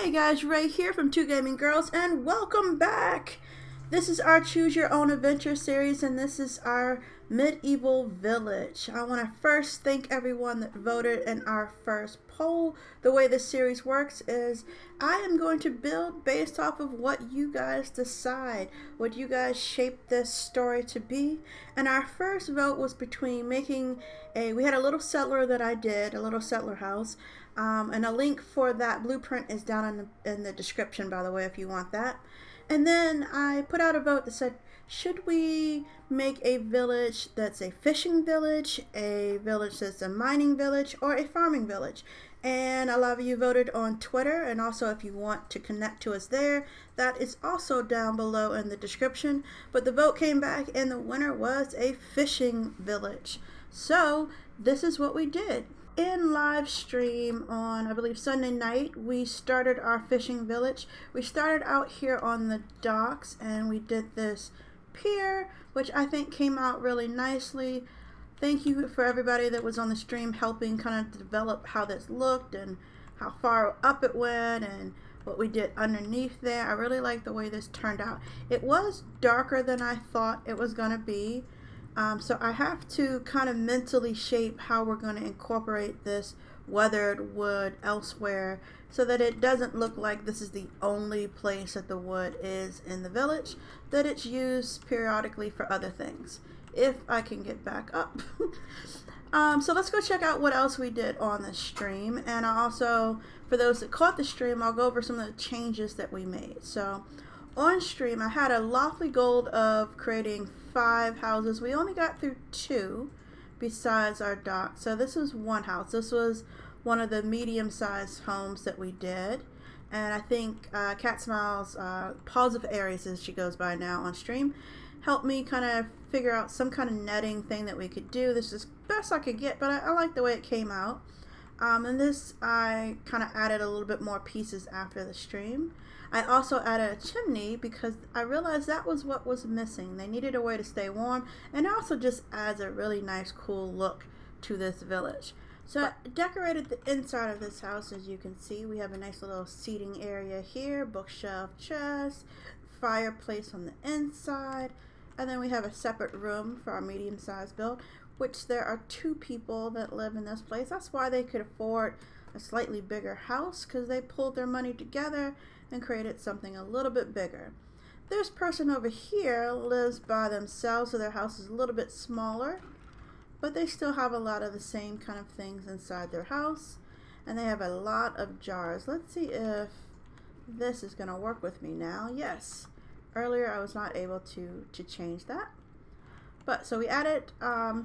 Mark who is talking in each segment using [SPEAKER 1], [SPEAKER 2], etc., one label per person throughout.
[SPEAKER 1] Hey guys, Ray here from Two Gaming Girls, and welcome back! This is our Choose Your Own Adventure series, and this is our medieval village. I want to first thank everyone that voted in our first poll. The way this series works is I am going to build based off of what you guys decide, what you guys shape this story to be. And our first vote was between making we had a little settler that I did, a little settler house. And a link for that blueprint is down in the description, by the way, if you want that. And then I put out a vote that said, should we make a village that's a fishing village, a village that's a mining village, or a farming village? And a lot of you voted on Twitter, and also if you want to connect to us there, that is also down below in the description. But the vote came back, and the winner was a fishing village. So this is what we did. In live stream on, I believe, Sunday night, we started our fishing village. We started out here on the docks, and we did this pier, which I think came out really nicely. Thank you for everybody that was on the stream helping kind of develop how this looked and how far up it went and what we did underneath there. I really like the way this turned out. It was darker than I thought it was going to be. So I have to kind of mentally shape how we're going to incorporate this weathered wood elsewhere so that it doesn't look like this is the only place that the wood is in the village, that it's used periodically for other things, if I can get back up. So let's go check out what else we did on the stream. And I also, for those that caught the stream, I'll go over some of the changes that we made. So on stream, I had a lofty goal of creating 5 houses. We only got through 2 besides our dock. So this was one house. This was one of the medium-sized homes that we did. And I think Cat Smiles, Positive Aries as she goes by now on stream, helped me kind of figure out some kind of netting thing that we could do. This is best I could get, but I like the way it came out. And this, I kind of added a little bit more pieces after the stream. I also added a chimney because I realized that was what was missing. They needed a way to stay warm, and it also just adds a really nice, cool look to this village. So I decorated the inside of this house. As you can see, we have a nice little seating area here, bookshelf, chest, fireplace on the inside, and then we have a separate room for our medium-sized build, which there are 2 people that live in this place. That's why they could afford a slightly bigger house, because they pulled their money together and created something a little bit bigger. This person over here lives by themselves, so their house is a little bit smaller, but they still have a lot of the same kind of things inside their house, and they have a lot of jars. Let's see if this is going to work with me now. Yes, earlier I was not able to change that. But so we added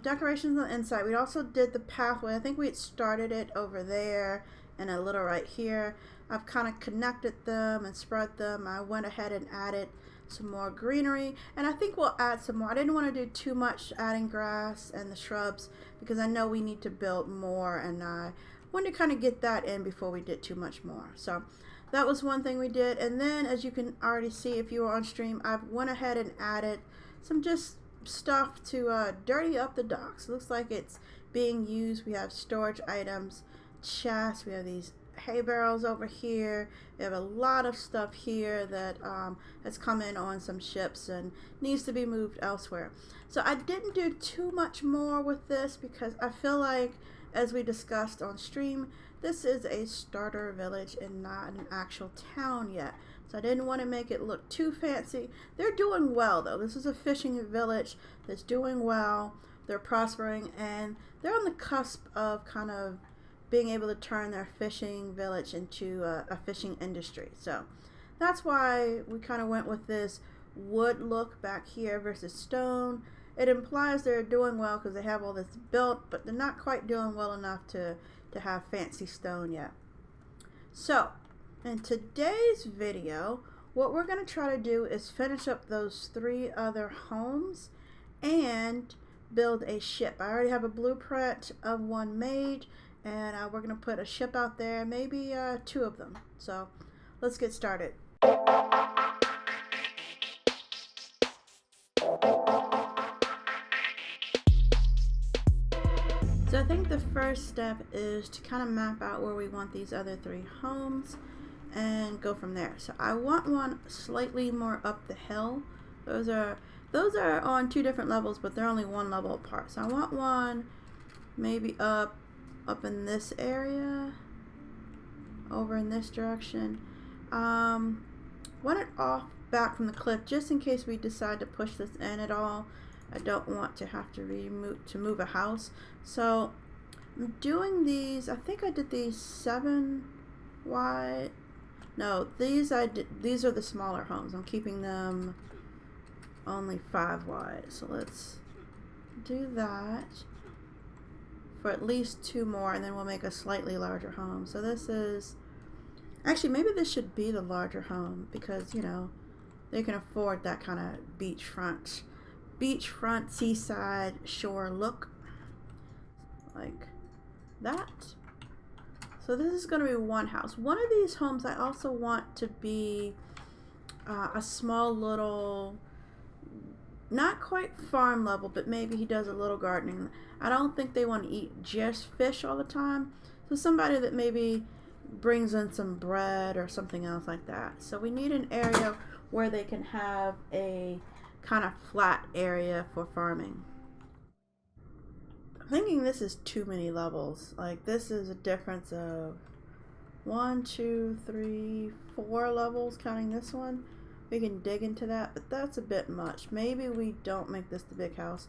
[SPEAKER 1] decorations on the inside. We also did the pathway. I think we had started it over there and a little right here. I've kind of connected them and spread them. I went ahead and added some more greenery, and I think we'll add some more. I didn't want to do too much adding grass and the shrubs because I know we need to build more, and I wanted to kind of get that in before we did too much more. So that was one thing we did. And then, as you can already see if you were on stream, I went ahead and added some just stuff to dirty up the docks. Looks like it's being used. We have storage items, chests, we have these hay barrels over here. We have a lot of stuff here that has come in on some ships and needs to be moved elsewhere. So I didn't do too much more with this because I feel like, as we discussed on stream, this is a starter village and not an actual town yet. So I didn't want to make it look too fancy. They're doing well though. This is a fishing village that's doing well. They're prospering, and they're on the cusp of kind of being able to turn their fishing village into a fishing industry. So that's why we kind of went with this wood look back here versus stone. It implies they're doing well because they have all this built, but they're not quite doing well enough to have fancy stone yet. So in today's video, what we're going to try to do is finish up those 3 other homes and build a ship. I already have a blueprint of one made, and we're going to put a ship out there, maybe 2 of them. So let's get started. So I think the first step is to kind of map out where we want these other 3 homes. and go from there. So I want one slightly more up the hill. Those are on 2 different levels, but they're only 1 level apart. So I want one maybe up in this area, over in this direction. Want it off back from the cliff just in case we decide to push this in at all. I don't want to have to move a house. So I'm doing these, I think I did these 7 wide. No, these are the smaller homes. I'm keeping them only 5 wide. So let's do that for at least 2 more, and then we'll make a slightly larger home. So this is, actually maybe this should be the larger home because, you know, they can afford that kind of beachfront, seaside shore look like that. So this is going to be one house. One of these homes I also want to be a small little, not quite farm level, but maybe he does a little gardening. I don't think they want to eat just fish all the time. So somebody that maybe brings in some bread or something else like that. So we need an area where they can have a kind of flat area for farming. I'm thinking this is too many levels. Like this is a difference of 1, 2, 3, 4 levels counting this one. We can dig into that, but that's a bit much. Maybe we don't make this the big house.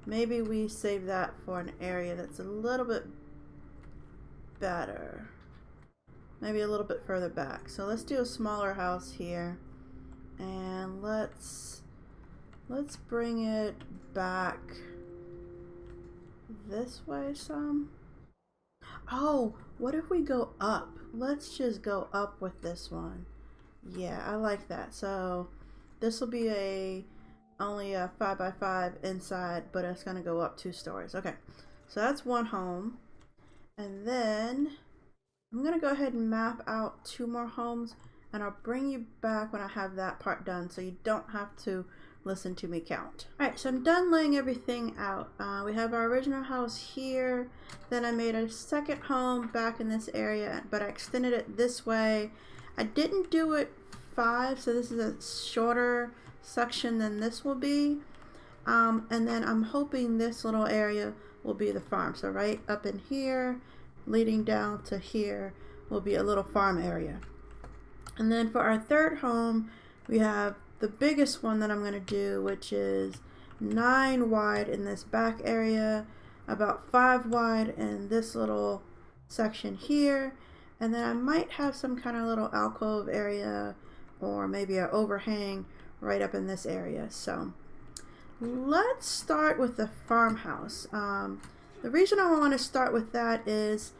[SPEAKER 1] Maybe we save that for an area that's a little bit better. Maybe a little bit further back. So let's do a smaller house here. And let's bring it back this way some. Oh, what if we go up? Let's just go up with this one. Yeah, I like that. So this will be only a 5x5 inside, but it's going to go up 2 stories. Okay, so that's one home. And then I'm going to go ahead and map out 2 more homes, and I'll bring you back when I have that part done so you don't have to listen to me count. Alright, so I'm done laying everything out. We have our original house here. Then I made a second home back in this area, but I extended it this way. I didn't do it 5, so this is a shorter section than this will be. And then I'm hoping this little area will be the farm. So right up in here, leading down to here, will be a little farm area. And then for our third home, we have the biggest one that I'm going to do, which is 9 wide in this back area, about 5 wide in this little section here, and then I might have some kind of little alcove area or maybe an overhang right up in this area. So let's start with the farmhouse. The reason I want to start with that is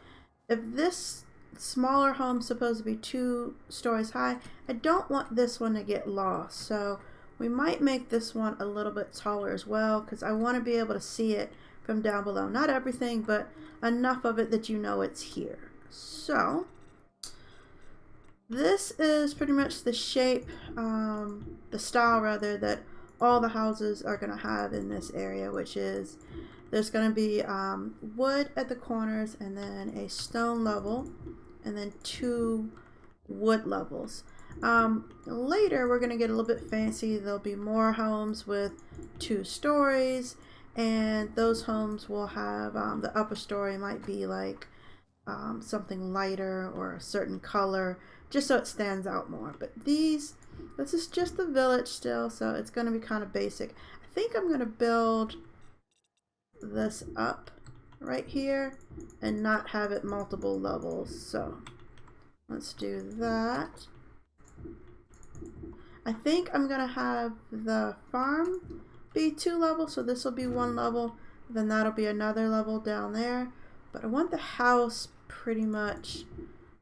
[SPEAKER 1] if this smaller home's supposed to be 2 stories high, I don't want this one to get lost. So we might make this one a little bit taller as well because I want to be able to see it from down below. Not everything, but enough of it that you know it's here. So this is pretty much the shape, the style rather, that all the houses are going to have in this area, which is there's going to be wood at the corners and then a stone level and then 2 wood levels. Later we're going to get a little bit fancy. There'll be more homes with 2 stories, and those homes will have the upper story might be like something lighter or a certain color, just so it stands out more. But this is just the village still, so it's going to be kind of basic. I think I'm going to build this up right here and not have it multiple levels. So let's do that. I think I'm going to have the farm be 2 levels, so this will be 1 level, then that'll be another level down there. But I want the house pretty much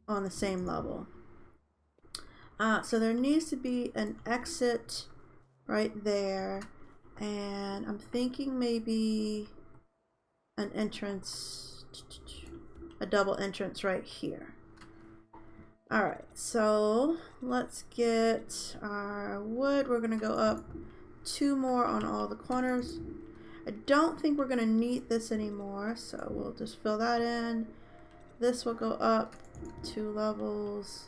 [SPEAKER 1] on the same level. So there needs to be an exit right there, and I'm thinking maybe an entrance, a double entrance right here. Alright, so let's get our wood. We're going to go up 2 more on all the corners. I don't think we're going to need this anymore, so we'll just fill that in. This will go up 2 levels.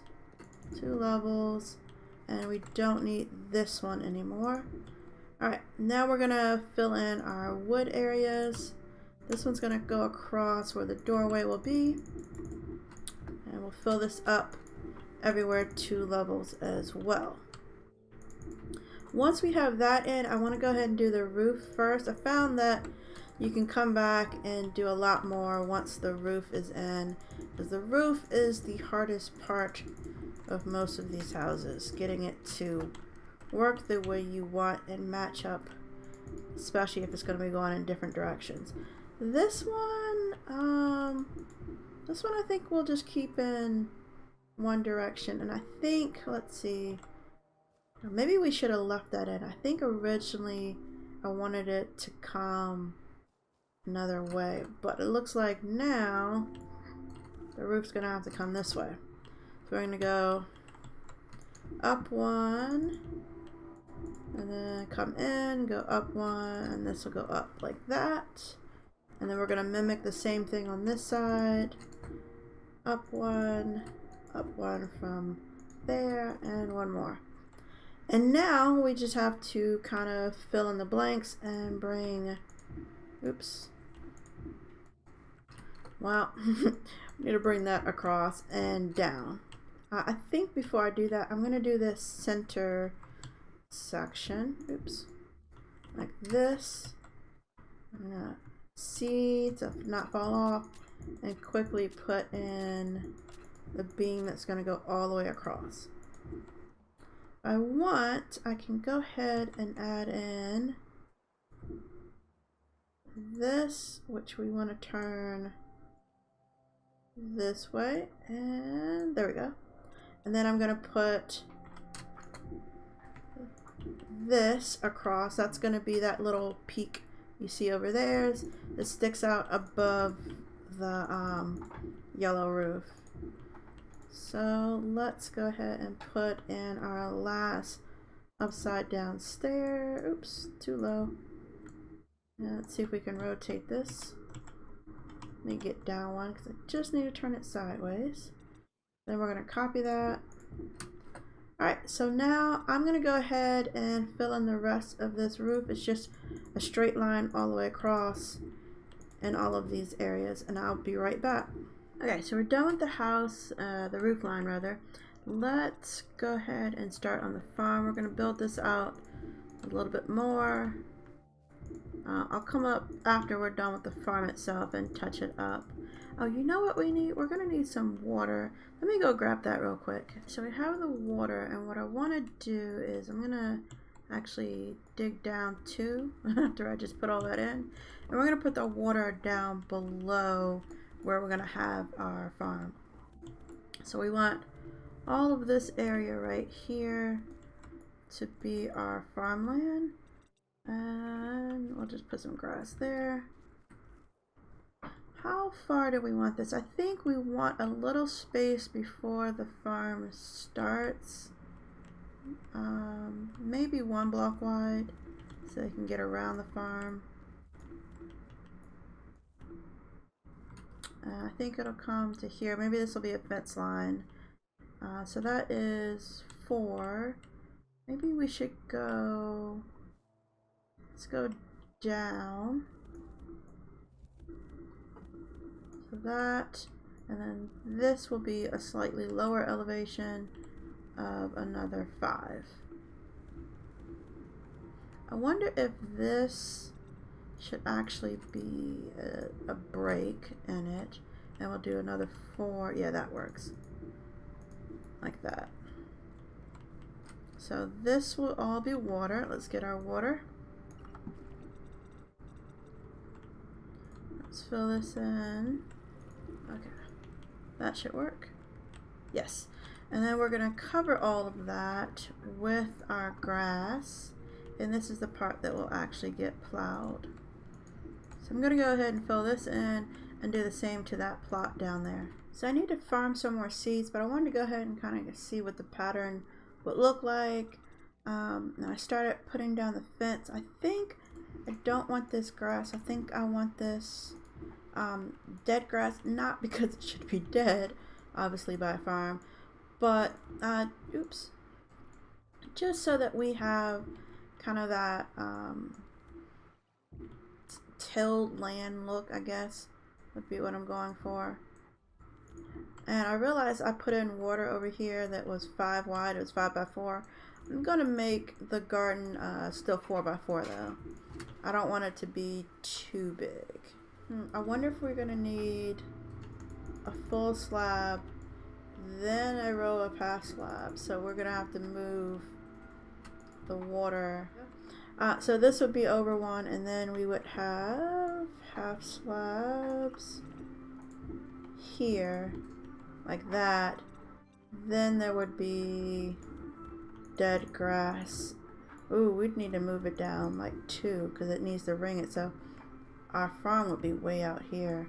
[SPEAKER 1] 2 levels, and we don't need this one anymore. Alright, now we're gonna fill in our wood areas. This one's gonna go across where the doorway will be, and we'll fill this up everywhere 2 levels as well. Once we have that in, I want to go ahead and do the roof first. I found that you can come back and do a lot more once the roof is in, because the roof is the hardest part of most of these houses, getting it to work the way you want and match up, especially if it's going to be going in different directions. This one I think we'll just keep in one direction, and I think, let's see, maybe we should have left that in. I think originally I wanted it to come another way, but it looks like now the roof's gonna have to come this way. So we're gonna go up 1, and then come in, go up 1, and this will go up like that. And then we're gonna mimic the same thing on this side. Up 1 from there, and 1 more. And now we just have to kind of fill in the blanks and bring, oops, well, we need to bring that across and down. I think before I do that, I'm going to do this center section, oops, like this. I'm going to see to not fall off and quickly put in the beam that's going to go all the way across. I can go ahead and add in this, which we want to turn this way, and there we go. And then I'm going to put this across. That's going to be that little peak you see over there. It sticks out above the yellow roof. So let's go ahead and put in our last upside down stair. Oops, too low. And let's see if we can rotate this. Let me get down one because I just need to turn it sideways. Then we're going to copy that. Alright, so now I'm going to go ahead and fill in the rest of this roof. It's just a straight line all the way across in all of these areas, and I'll be right back. Okay, so we're done with the house, the roof line rather. Let's go ahead and start on the farm. We're going to build this out a little bit more. I'll come up after we're done with the farm itself and touch it up. Oh, you know what we need? We're going to need some water. Let me go grab that real quick. So we have the water, and what I want to do is I'm going to actually dig down too after I just put all that in. And we're going to put the water down below where we're going to have our farm. So we want all of this area right here to be our farmland, and we'll just put some grass there. How far do we want this? I think we want a little space before the farm starts, maybe 1 block wide so they can get around the farm. I think it'll come to here. Maybe this will be a fence line. So that is 4. Maybe we should go, let's go down. So that, and then this will be a slightly lower elevation of another 5. I wonder if this should actually be a break in it, and we'll do another 4. Yeah, that works like that. So this will all be water. Let's get our water. Let's fill this in. Okay, that should work. Yes. And then we're going to cover all of that with our grass, and this is the part that will actually get plowed. So I'm going to go ahead and fill this in and do the same to that plot down there. So I need to farm some more seeds, but I wanted to go ahead and kind of see what the pattern would look like. And I started putting down the fence. I think I don't want this grass. I think I want this dead grass, not because it should be dead, obviously, by a farm, but oops, just so that we have kind of that tilled land look, I guess would be what I'm going for. And I realized I put in water over here that was 5 wide. It was 5 by 4. I'm gonna make the garden still 4 by 4 though. I don't want it to be too big. I wonder if we're gonna need a full slab, then a row of half slabs. So we're gonna have to move the water. So this would be over one, and then we would have half slabs here, like that. Then there would be dead grass. Ooh, we'd need to move it down like 2 because it needs to ring it. So our farm would be way out here.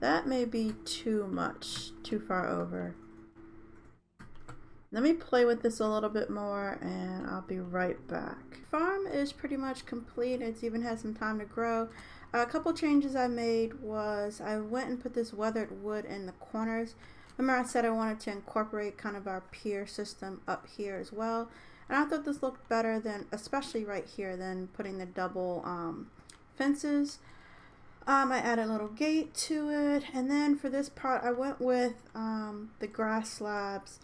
[SPEAKER 1] That may be too much, too far over. Let me play with this a little bit more and I'll be right back. Farm is pretty much complete. It's even had some time to grow. A couple changes I made was I went and put this weathered wood in the corners. Remember I said I wanted to incorporate kind of our pier system up here as well. And I thought this looked better than, especially right here, than putting the double fences. I added a little gate to it. And then for this part I went with the grass slabs.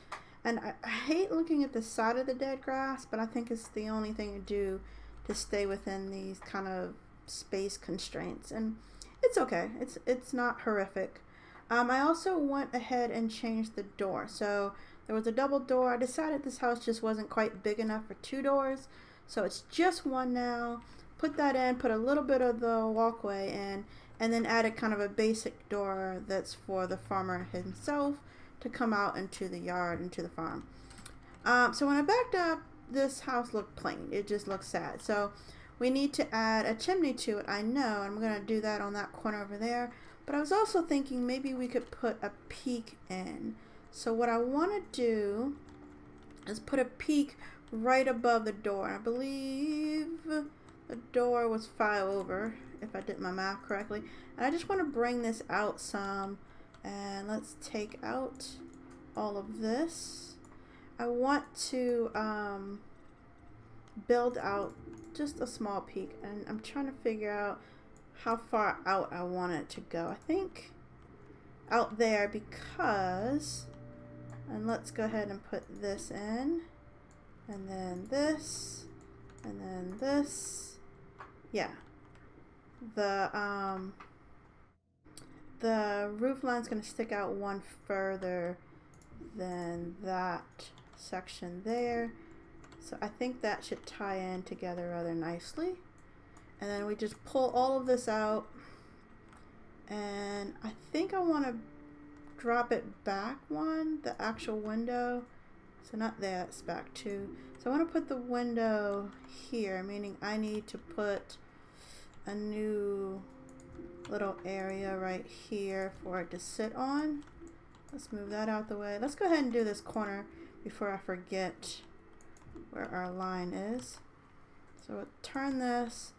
[SPEAKER 1] And I hate looking at the side of the dead grass, but I think it's the only thing to do to stay within these kind of space constraints. And it's okay. It's not horrific. I also went ahead and changed the door. So there was a double door. I decided this house just wasn't quite big enough for 2 doors. So it's just 1 now. Put that in, put a little bit of the walkway in, and then added kind of a basic door that's for the farmer himself to come out into the yard, into the farm. So when I backed up, this house looked plain. It just looked sad. So we need to add a chimney to it. I know, I'm going to do that on that corner over there. But I was also thinking maybe we could put a peak in. So what I want to do is put a peak right above the door. And I believe the door was 5 over, if I did my math correctly. And I just want to bring this out some. And let's take out all of this. I want to build out just a small peak, and I'm trying to figure out how far out I want it to go. I think out there because, and let's go ahead and put this in, and then this, and then this. Yeah. The roof line's going to stick out 1 further than that section there. So I think that should tie in together rather nicely. And then we just pull all of this out. And I think I want to drop it back 1, the actual window. So not there, it's back 2. So I want to put the window here, meaning I need to put a new little area right here for it to sit on. Let's move that out the way. Let's go ahead and do this corner before I forget where our line is. So we'll turn this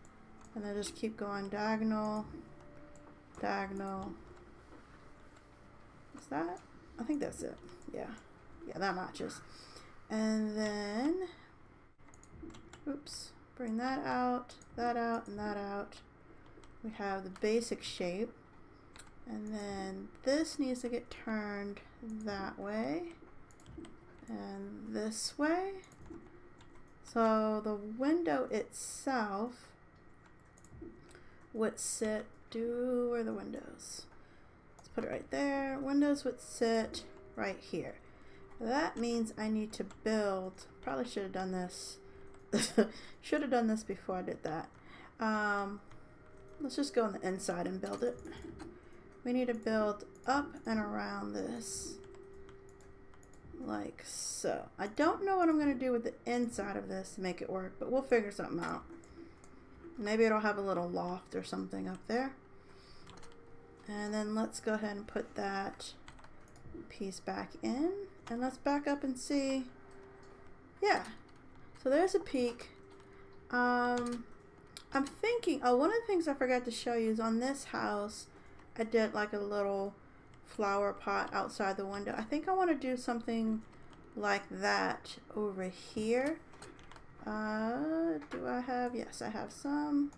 [SPEAKER 1] and then just keep going diagonal, diagonal. Is that? I think that's it. Yeah, that matches. And then, oops, bring that out, and that out. We have the basic shape, and then this needs to get turned that way and this way. So the window itself would sit, where are the windows? Let's put it right there. Windows would sit right here. That means I need to build, probably should have done this. Should have done this before I did that. Let's just go on the inside and build it. We need to build up and around this, like so. I don't know what I'm going to do with the inside of this to make it work, but we'll figure something out. Maybe it'll have a little loft or something up there. And then let's go ahead and put that piece back in. And let's back up and see. Yeah. So there's a peak. I'm thinking, one of the things I forgot to show you is on this house, I did like a little flower pot outside the window. I think I want to do something like that over here. Do I have? Yes, I have some.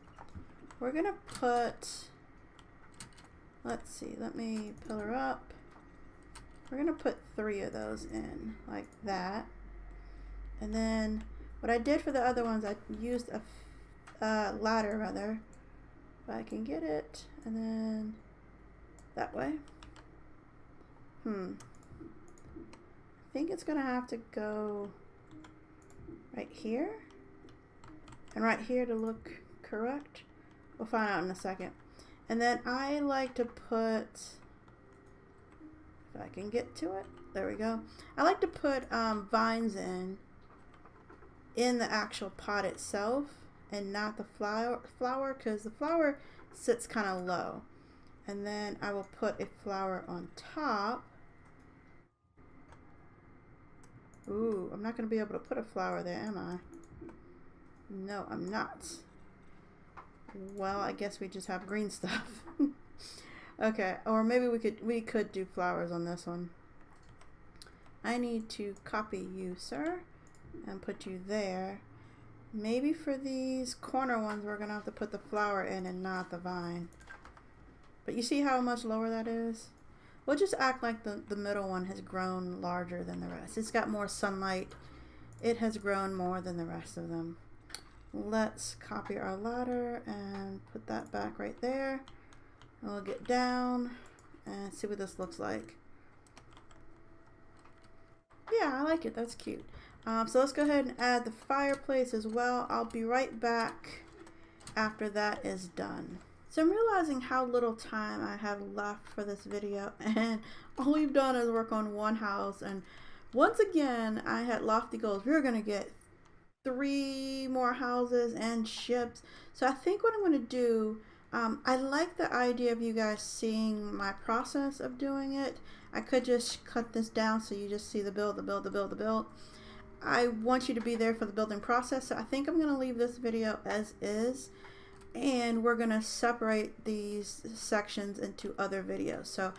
[SPEAKER 1] We're gonna put, let's see, let me pillar up. We're gonna put 3 of those in like that. And then what I did for the other ones, I used a ladder rather, if I can get it, and then that way. I think it's gonna have to go right here and right here to look correct. We'll find out in a second. And then I like to put, if I can get to it, there we go. I like to put vines in the actual pot itself and not the flower, because the flower sits kind of low. And then I will put a flower on top. Ooh, I'm not going to be able to put a flower there, am I? No, I'm not. Well, I guess we just have green stuff. Okay, or maybe we could do flowers on this one. I need to copy you, sir, and put you there. Maybe for these corner ones, we're going to have to put the flower in and not the vine. But you see how much lower that is? We'll just act like the middle one has grown larger than the rest. It's got more sunlight. It has grown more than the rest of them. Let's copy our ladder and put that back right there. And we'll get down and see what this looks like. Yeah, I like it. That's cute. So let's go ahead and add the fireplace as well. I'll be right back after that is done. So I'm realizing how little time I have left for this video, and all we've done is work on one house. And once again, I had lofty goals. We were going to get 3 more houses and ships. So I think what I'm going to do, I like the idea of you guys seeing my process of doing it. I could just cut this down so you just see the build, the build, the build, the build. I want you to be there for the building process. So I think I'm going to leave this video as is. And we're going to separate these sections into other videos. So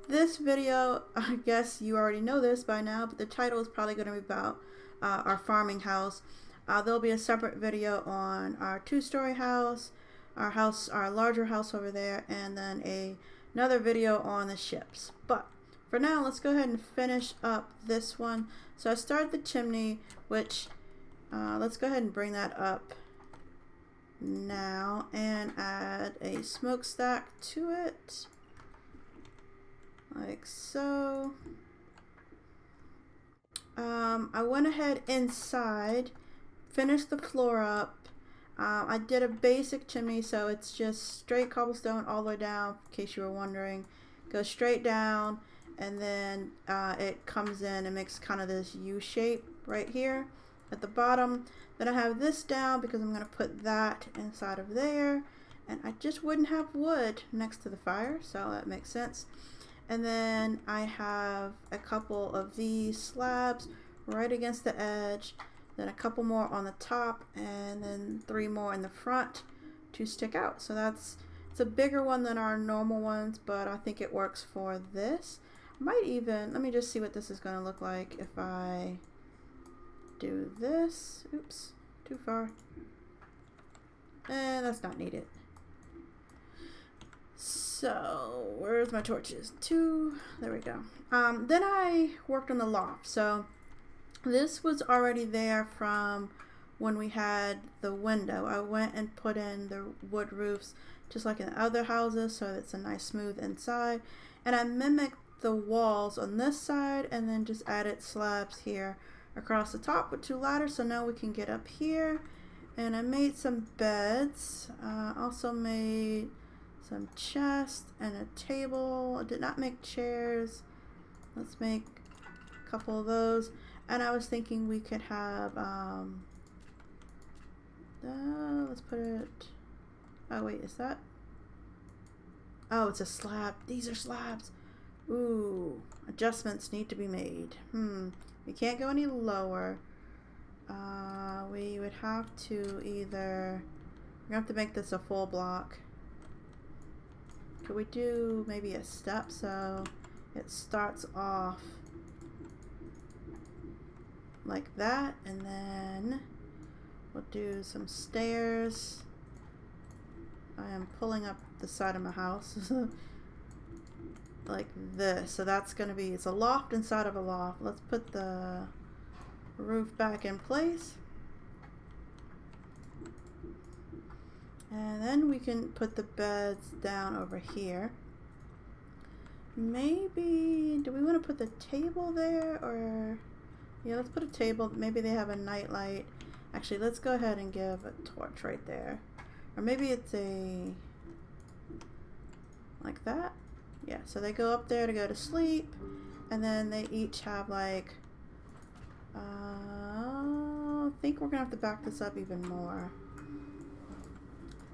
[SPEAKER 1] this video, I guess you already know this by now, but the title is probably going to be about our farming house. There'll be a separate video on our 2-story house, our larger house over there, and then another video on the ships. But for now, let's go ahead and finish up this one. So I started the chimney, which let's go ahead and bring that up now and add a smokestack to it like so. I went ahead inside, finished the floor up. I did a basic chimney, so it's just straight cobblestone all the way down, in case you were wondering. Goes straight down, and then it comes in and makes kind of this U shape right here at the bottom. Then I have this down because I'm going to put that inside of there, and I just wouldn't have wood next to the fire, so that makes sense. And then I have a couple of these slabs right against the edge, then a couple more on the top, and then 3 more in the front to stick out. So it's a bigger one than our normal ones, but I think it works for this. I might even, let me just see what this is going to look like if I do this. Oops, too far. And that's not needed. So where's my torches? 2. There we go. Then I worked on the loft. So this was already there from when we had the window. I went and put in the wood roofs just like in the other houses, so it's a nice smooth inside. And I mimicked the walls on this side and then just added slabs here across the top with 2 ladders, so now we can get up here. And I made some beds. Also made some chests and a table. I did not make chairs. Let's make a couple of those. And I was thinking we could have let's put it, oh wait, is that, oh, it's a slab. These are slabs. Ooh, adjustments need to be made. We can't go any lower. We would have to either, we're gonna have to make this a full block. Could we do maybe a step? So it starts off like that, and then we'll do some stairs. I am pulling up the side of my house like this. So that's going to be, it's a loft inside of a loft. Let's put the roof back in place. And then we can put the beds down over here. Maybe, do we want to put the table there, or, yeah, let's put a table. Maybe they have a night light. Actually, let's go ahead and give a torch right there. Or maybe it's a, like that. Yeah, so they go up there to go to sleep, and then they each have like, I think we're gonna have to back this up even more.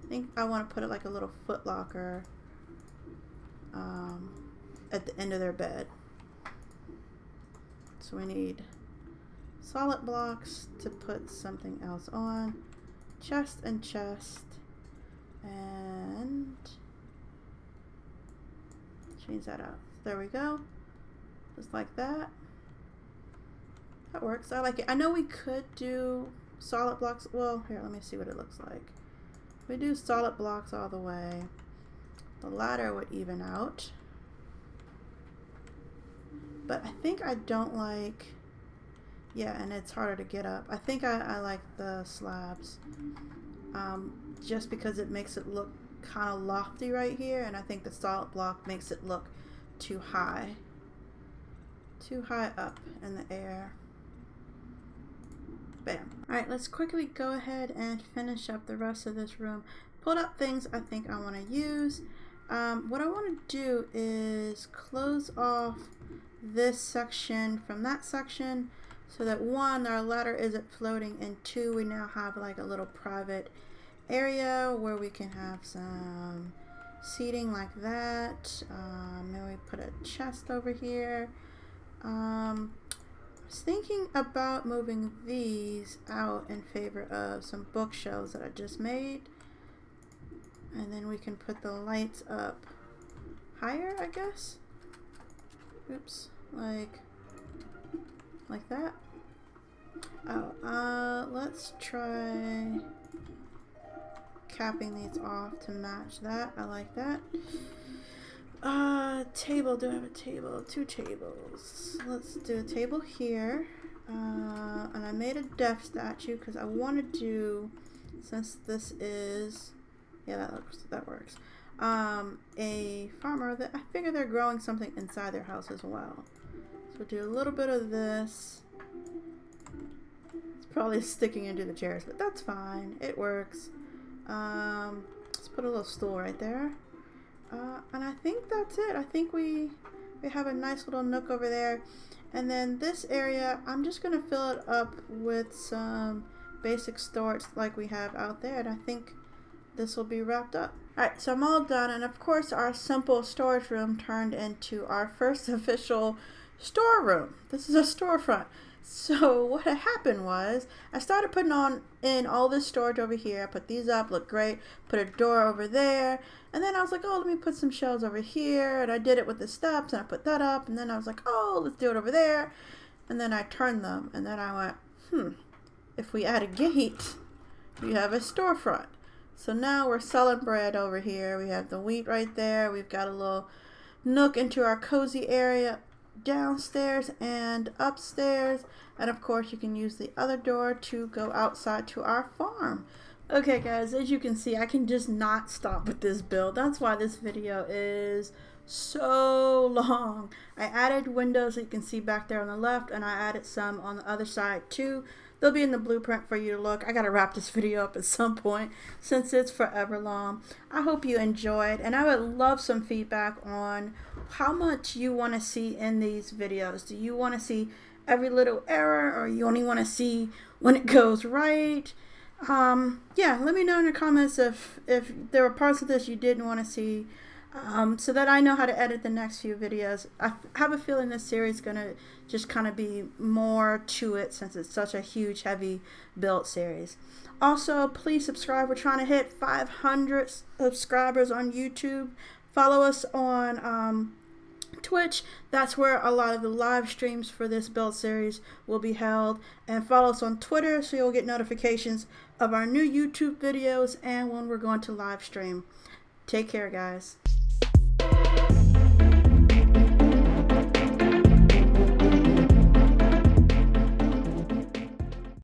[SPEAKER 1] I think I want to put it like a little foot locker at the end of their bed. So we need solid blocks to put something else on. Chest and chest. And change that up. There we go. Just like that. That works. I like it. I know we could do solid blocks. Well, here, let me see what it looks like. We do solid blocks all the way. The ladder would even out. But I think I don't like, yeah, and it's harder to get up. I think I like the slabs. Just because it makes it look kind of lofty right here, and I think the solid block makes it look too high up in the air. Bam. Alright, let's quickly go ahead and finish up the rest of this room. Pulled up things I think I want to use. What I want to do is close off this section from that section, so that one, our ladder isn't floating, and two, we now have like a little private area where we can have some seating like that. Then we put a chest over here. I was thinking about moving these out in favor of some bookshelves that I just made, and then we can put the lights up higher, I guess. Oops, like that. Oh, let's try capping these off to match that. I like that. Table. Do I have a table? Two tables. Let's do a table here. And I made a death statue because I want to do, since this is, yeah, that works. A farmer that I figure they're growing something inside their house as well. So do a little bit of this. It's probably sticking into the chairs, but that's fine. It works. Let's put a little stool right there. And I think that's it. I think we have a nice little nook over there. And then this area, I'm just going to fill it up with some basic storage like we have out there. And I think this will be wrapped up. Alright, so I'm all done. And of course, our simple storage room turned into our first official storeroom. This is a storefront. So what had happened was I started putting in all this storage over here. I put these up, look great. Put a door over there. And then I was like, oh, let me put some shelves over here. And I did it with the steps, and I put that up. And then I was like, oh, let's do it over there. And then I turned them. And then I went, if we add a gate, you have a storefront. So now we're selling bread over here. We have the wheat right there. We've got a little nook into our cozy area downstairs and upstairs. And of course, you can use the other door to go outside to our farm. Okay guys, as you can see, I can just not stop with this build. That's why this video is so long. I added windows that you can see back there on the left, and I added some on the other side too. They'll be in the blueprint for you to look. I gotta wrap this video up at some point since it's forever long. I hope you enjoyed, and I would love some feedback on how much you want to see in these videos. Do you want to see every little error, or you only want to see when it goes right? Yeah, let me know in the comments if there were parts of this you didn't want to see, so that I know how to edit the next few videos. I have a feeling this series is going to just kind of be more to it since it's such a huge, heavy build series. Also, please subscribe. We're trying to hit 500 subscribers on YouTube. Follow us on Twitch. That's where a lot of the live streams for this build series will be held. And follow us on Twitter so you'll get notifications of our new YouTube videos and when we're going to live stream. Take care, guys.